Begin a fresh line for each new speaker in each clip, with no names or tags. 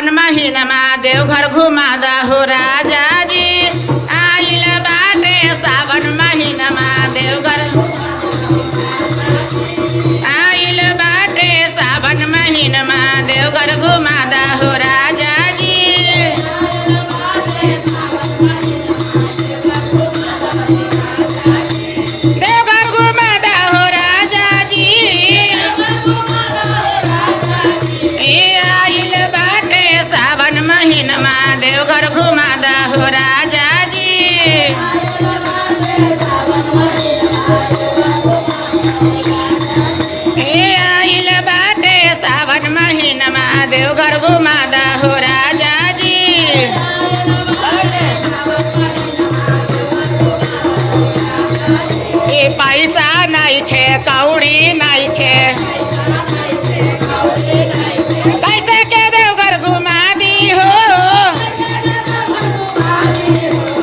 सावन महीनमा देवघर घुमादा हो राजा जी। आइल बाटे सावन महीनमा देवघर, आइल बाटे सावन महीनमा देवघर घुमादा हो राजा जी। देवघर घुमादा हो राजा जी। आइल बाटे सावन महीनमा देवघर घुमादा हो राजा जी। आइल बाटे सावन महीनमा देवघर घुमादा हो राजा जी। पैसा नहीं खे कौड़ी नहीं खे, पैसे के देवघर घुमा दी हो।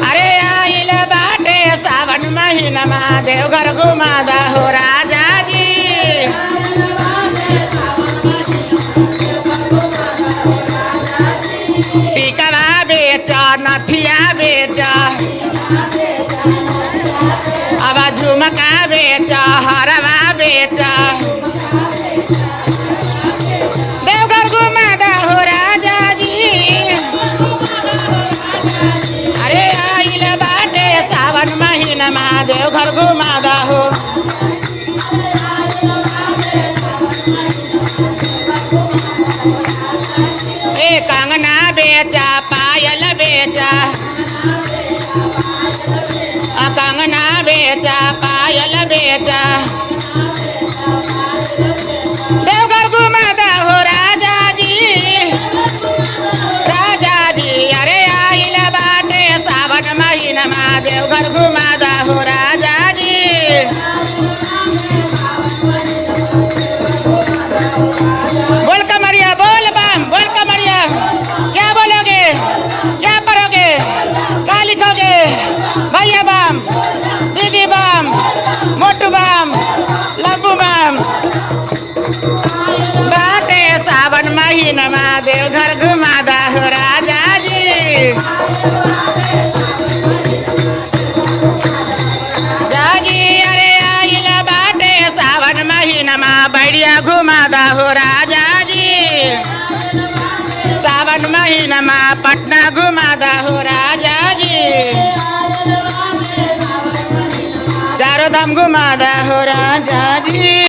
अरे आइल बाटे सावन महीनमा देवघर घुमादा हो राजा जी। टीकवा बेचा नथिया बेचा, अब झुमका बेचा हरवा बेचा। देवघर घुमादा हो राजा जी। अरे आइल बाटे सावन महीनमा देवघर घुमादा हो। कंगना बेचा पायल बेचा, कंगना बेचा पायल बेचा। देवघर घुमादा हो राजा जी। राजा जी अरे आइल बाटे सावन महीनमा देवघर घुमादा हो राजा जी। बोल कमरिया बोल बम बोल कमरिया, क्या बोलोगे क्या पढ़ोगे क्या लिखोगे? भैया बम, दीदी बम, मोटू बम, लब्बू बम। बाटे सावन महीनमा देवघर घुमादा हो राजा जी। जागी अरे आइल बाटे सावन महीनमा बैरिया घुमादा हो राजा जी। सावन महीनमा पटना घुमादा हो राजा जी। चारों धाम घुमादा हो राजा जी।